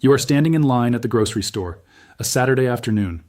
You are standing in line at the grocery store, a Saturday afternoon.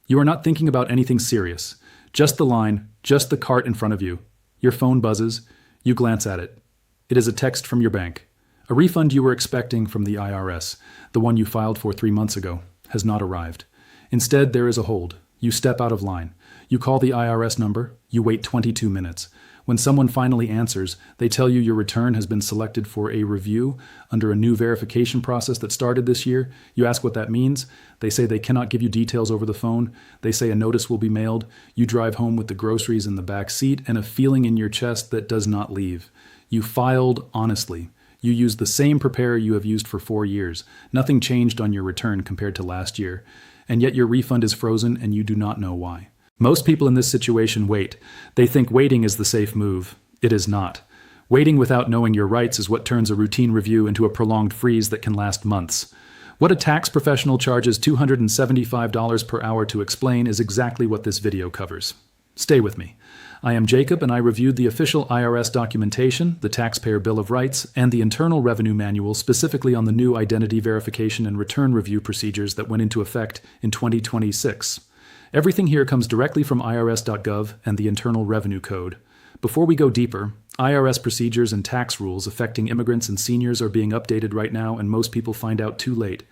You are not thinking about anything serious, just the line, just the cart in front of you. Your phone buzzes. You glance at it. It is a text from your bank. A refund you were expecting from the IRS, the one you filed for 3 months ago, has not arrived. Instead, there is a hold. You step out of line. You call the IRS number. You wait 22 minutes. When someone finally answers, they tell you your return has been selected for a review under a new verification process that started this year. You ask what that means. They say they cannot give you details over the phone. They say a notice will be mailed. You drive home with the groceries in the back seat and a feeling in your chest that does not leave. You filed honestly. You used the same preparer you have used for 4 years. Nothing changed on your return compared to last year. And yet your refund is frozen and you do not know why. Most people in this situation wait. They think waiting is the safe move. It is not. Waiting without knowing your rights is what turns a routine review into a prolonged freeze that can last months. What a tax professional charges $275 per hour to explain is exactly what this video covers. Stay with me. I am Jacob and I reviewed the official IRS documentation, the Taxpayer Bill of Rights, and the Internal Revenue Manual specifically on the new identity verification and return review procedures that went into effect in 2026. Everything here comes directly from irs.gov and the Internal Revenue Code. Before we go deeper, IRS procedures and tax rules affecting immigrants and seniors are being updated right now, and most people find out too late.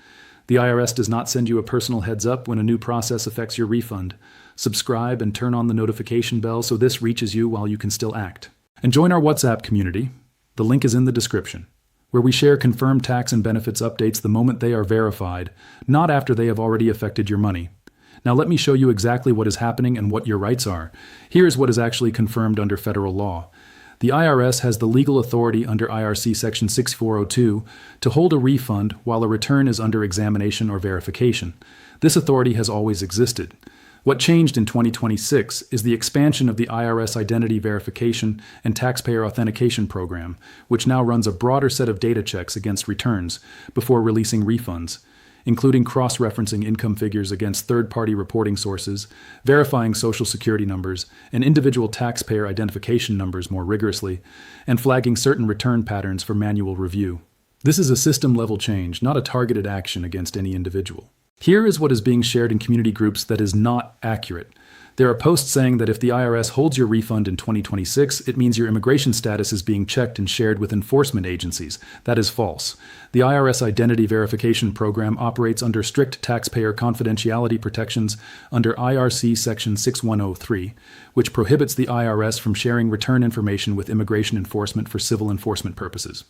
The IRS does not send you a personal heads up when a new process affects your refund. Subscribe and turn on the notification bell so this reaches you while you can still act. And join our WhatsApp community. The link is in the description, where we share confirmed tax and benefits updates the moment they are verified, not after they have already affected your money. Now let me show you exactly what is happening and what your rights are. Here is what is actually confirmed under federal law. The IRS has the legal authority under IRC Section 6402 to hold a refund while a return is under examination or verification. This authority has always existed. What changed in 2026 is the expansion of the IRS Identity Verification and Taxpayer Authentication Program, which now runs a broader set of data checks against returns before releasing refunds, including cross-referencing income figures against third-party reporting sources, verifying Social Security numbers and individual taxpayer identification numbers more rigorously, and flagging certain return patterns for manual review. This is a system-level change, not a targeted action against any individual. Here is what is being shared in community groups that is not accurate. There are posts saying that if the IRS holds your refund in 2026, it means your immigration status is being checked and shared with enforcement agencies. That is false. The IRS Identity Verification Program operates under strict taxpayer confidentiality protections under IRC Section 6103, which prohibits the IRS from sharing return information with immigration enforcement for civil enforcement purposes.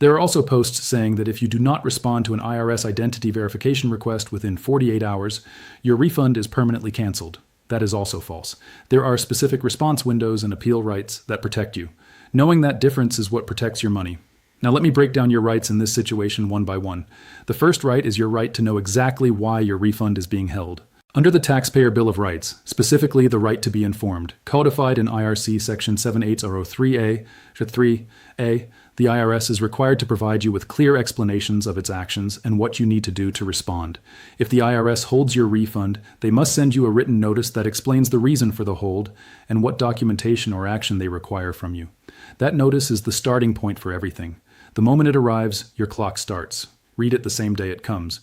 There are also posts saying that if you do not respond to an IRS identity verification request within 48 hours, your refund is permanently canceled. That is also false. There are specific response windows and appeal rights that protect you. Knowing that difference is what protects your money. Now let me break down your rights in this situation one by one. The first right is your right to know exactly why your refund is being held. Under the Taxpayer Bill of Rights, specifically the right to be informed, codified in IRC Section 7803A, 3A, the IRS is required to provide you with clear explanations of its actions and what you need to do to respond. If the IRS holds your refund, they must send you a written notice that explains the reason for the hold and what documentation or action they require from you. That notice is the starting point for everything. The moment it arrives, your clock starts. Read it the same day it comes.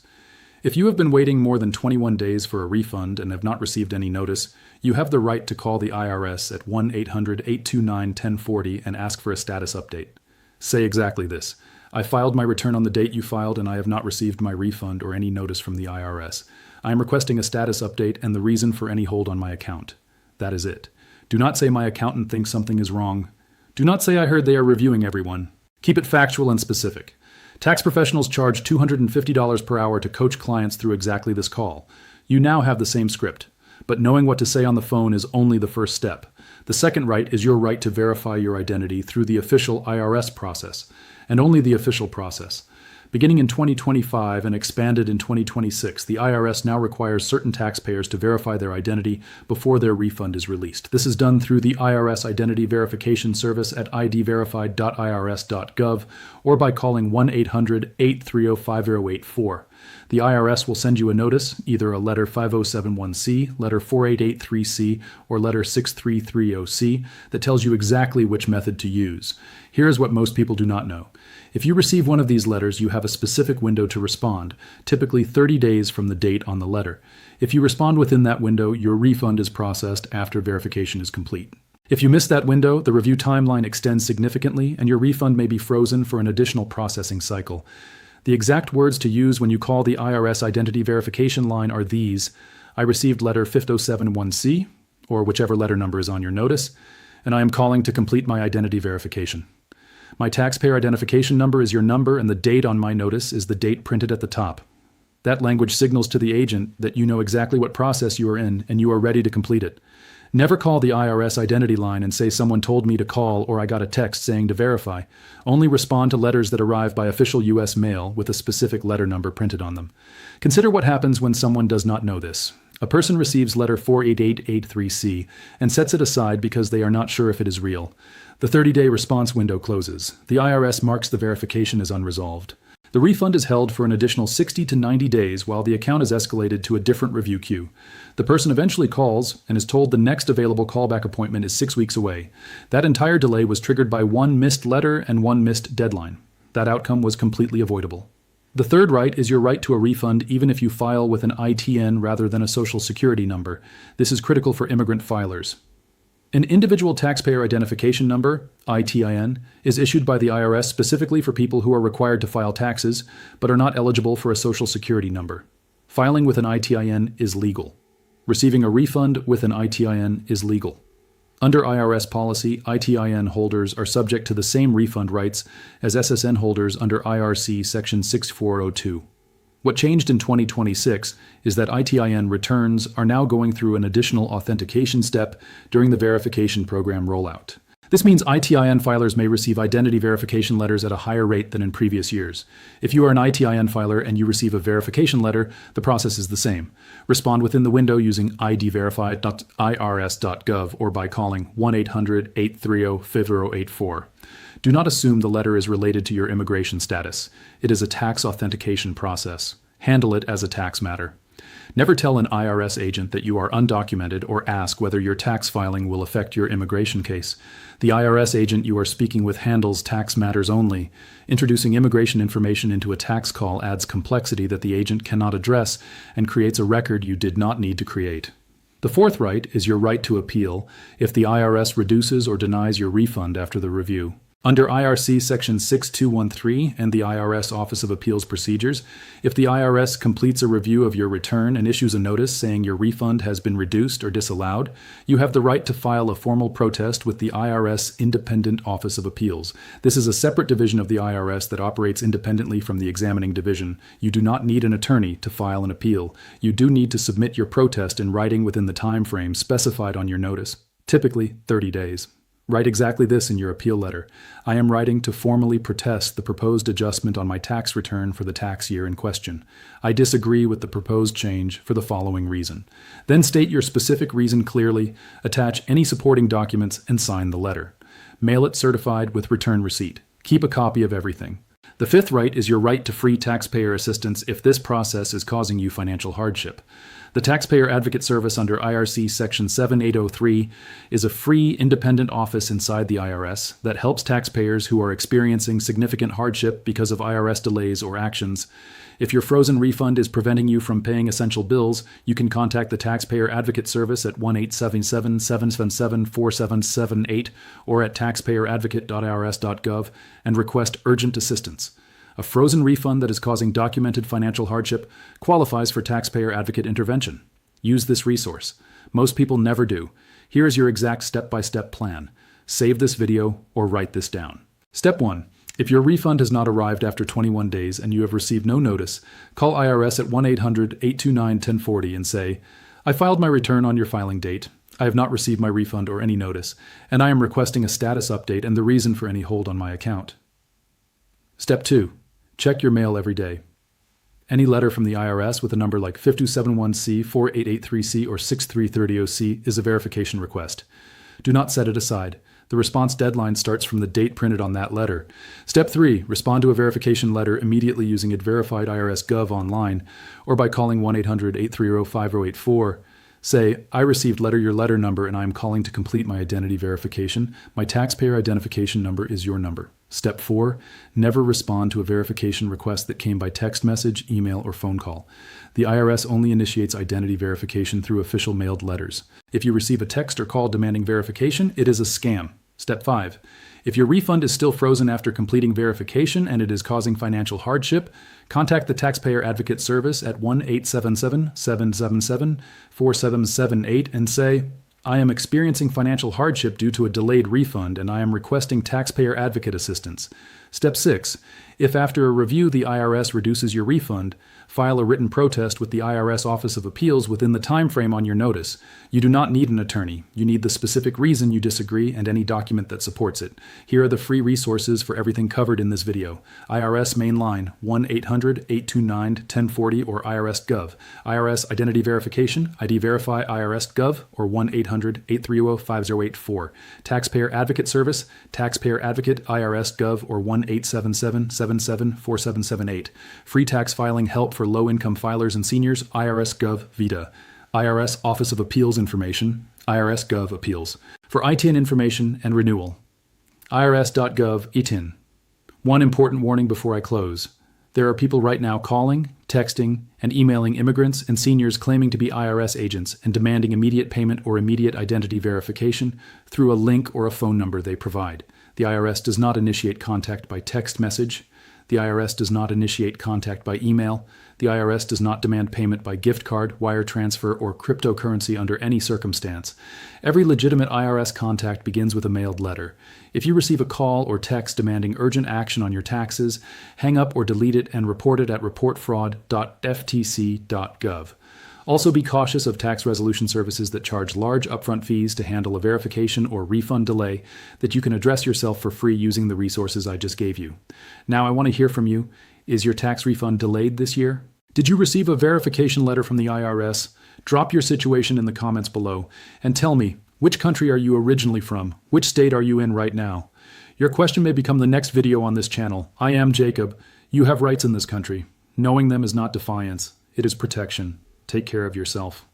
If you have been waiting more than 21 days for a refund and have not received any notice, you have the right to call the IRS at 1-800-829-1040 and ask for a status update. Say exactly this: I filed my return on the date you filed and I have not received my refund or any notice from the IRS. I am requesting a status update and the reason for any hold on my account. That is it. Do not say my accountant thinks something is wrong. Do not say I heard they are reviewing everyone. Keep it factual and specific. Tax professionals charge $250 per hour to coach clients through exactly this call. You now have the same script, but knowing what to say on the phone is only the first step. The second right is your right to verify your identity through the official IRS process, and only the official process. Beginning in 2025 and expanded in 2026, the IRS now requires certain taxpayers to verify their identity before their refund is released. This is done through the IRS Identity Verification Service at idverified.irs.gov or by calling 1-800-830-5084. The IRS will send you a notice, either a letter 5071C, letter 4883C, or letter 6330C, that tells you exactly which method to use. Here is what most people do not know. If you receive one of these letters, you have a specific window to respond, typically 30 days from the date on the letter. If you respond within that window, your refund is processed after verification is complete. If you miss that window, the review timeline extends significantly, and your refund may be frozen for an additional processing cycle. The exact words to use when you call the IRS identity verification line are these: I received letter 5071C, or whichever letter number is on your notice, and I am calling to complete my identity verification. My taxpayer identification number is your number, and the date on my notice is the date printed at the top. That language signals to the agent that you know exactly what process you are in and you are ready to complete it. Never call the IRS identity line and say someone told me to call or I got a text saying to verify. Only respond to letters that arrive by official U.S. mail with a specific letter number printed on them. Consider what happens when someone does not know this. A person receives letter 48883C and sets it aside because they are not sure if it is real. The 30-day response window closes. The IRS marks the verification as unresolved. The refund is held for an additional 60 to 90 days while the account is escalated to a different review queue. The person eventually calls and is told the next available callback appointment is 6 weeks away. That entire delay was triggered by one missed letter and one missed deadline. That outcome was completely avoidable. The third right is your right to a refund even if you file with an ITN rather than a Social Security number. This is critical for immigrant filers. An individual taxpayer identification number, ITIN, is issued by the IRS specifically for people who are required to file taxes but are not eligible for a Social Security number. Filing with an ITIN is legal. Receiving a refund with an ITIN is legal. Under IRS policy, ITIN holders are subject to the same refund rights as SSN holders under IRC Section 6402. What changed in 2026 is that ITIN returns are now going through an additional authentication step during the verification program rollout. This means ITIN filers may receive identity verification letters at a higher rate than in previous years. If you are an ITIN filer and you receive a verification letter, the process is the same. Respond within the window using idverify.irs.gov or by calling 1-800-830-5084. Do not assume the letter is related to your immigration status. It is a tax authentication process. Handle it as a tax matter. Never tell an IRS agent that you are undocumented or ask whether your tax filing will affect your immigration case. The IRS agent you are speaking with handles tax matters only. Introducing immigration information into a tax call adds complexity that the agent cannot address and creates a record you did not need to create. The fourth right is your right to appeal if the IRS reduces or denies your refund after the review. Under IRC Section 6213 and the IRS Office of Appeals Procedures, if the IRS completes a review of your return and issues a notice saying your refund has been reduced or disallowed, you have the right to file a formal protest with the IRS Independent Office of Appeals. This is a separate division of the IRS that operates independently from the examining division. You do not need an attorney to file an appeal. You do need to submit your protest in writing within the time frame specified on your notice, typically 30 days. Write exactly this in your appeal letter. I am writing to formally protest the proposed adjustment on my tax return for the tax year in question. I disagree with the proposed change for the following reason. Then state your specific reason clearly, attach any supporting documents, and sign the letter. Mail it certified with return receipt. Keep a copy of everything. The fifth right is your right to free taxpayer assistance if this process is causing you financial hardship. The Taxpayer Advocate Service under IRC Section 7803 is a free, independent office inside the IRS that helps taxpayers who are experiencing significant hardship because of IRS delays or actions. If your frozen refund is preventing you from paying essential bills, you can contact the Taxpayer Advocate Service at 1-877-777-4778 or at taxpayeradvocate.irs.gov and request urgent assistance. A frozen refund that is causing documented financial hardship qualifies for taxpayer advocate intervention. Use this resource. Most people never do. Here is your exact step-by-step plan. Save this video or write this down. Step 1. If your refund has not arrived after 21 days and you have received no notice, call IRS at 1-800-829-1040 and say, I filed my return on your filing date. I have not received my refund or any notice, and I am requesting a status update and the reason for any hold on my account. Step 2. Check your mail every day. Any letter from the IRS with a number like 5271C, 4883C, or 6330C is a verification request. Do not set it aside. The response deadline starts from the date printed on that letter. Step 3. Respond to a verification letter immediately using a verified IRS Gov online or by calling 1-800-830-5084. Say, I received your letter number, and I am calling to complete my identity verification. My taxpayer identification number is your number. Step 4, never respond to a verification request that came by text message, email, or phone call. The IRS only initiates identity verification through official mailed letters. If you receive a text or call demanding verification, it is a scam. Step 5, if your refund is still frozen after completing verification and it is causing financial hardship, contact the Taxpayer Advocate Service at 1-877-777-4778 and say, I am experiencing financial hardship due to a delayed refund, and I am requesting taxpayer advocate assistance. Step 6. If after a review the IRS reduces your refund, file a written protest with the IRS Office of Appeals within the time frame on your notice. You do not need an attorney. You need the specific reason you disagree and any document that supports it. Here are the free resources for everything covered in this video. IRS main line 1-800-829-1040 or IRS.gov. IRS identity verification, ID Verify IRS.gov or 1-800-830-5084. Taxpayer Advocate Service, Taxpayer Advocate IRS.gov or 1-877-77-4778. Free tax filing help for low-income filers and seniors, IRS.gov VITA. IRS Office of Appeals information, IRS.gov Appeals. For ITIN information and renewal, IRS.gov ITIN. One important warning before I close. There are people right now calling, texting, and emailing immigrants and seniors claiming to be IRS agents and demanding immediate payment or immediate identity verification through a link or a phone number they provide. The IRS does not initiate contact by text message. The IRS does not initiate contact by email. The IRS does not demand payment by gift card, wire transfer, or cryptocurrency under any circumstance. Every legitimate IRS contact begins with a mailed letter. If you receive a call or text demanding urgent action on your taxes, hang up or delete it and report it at reportfraud.ftc.gov. Also be cautious of tax resolution services that charge large upfront fees to handle a verification or refund delay that you can address yourself for free using the resources I just gave you. Now I want to hear from you. Is your tax refund delayed this year? Did you receive a verification letter from the IRS? Drop your situation in the comments below and tell me, which country are you originally from? Which state are you in right now? Your question may become the next video on this channel. I am Jacob. You have rights in this country. Knowing them is not defiance. It is protection. Take care of yourself.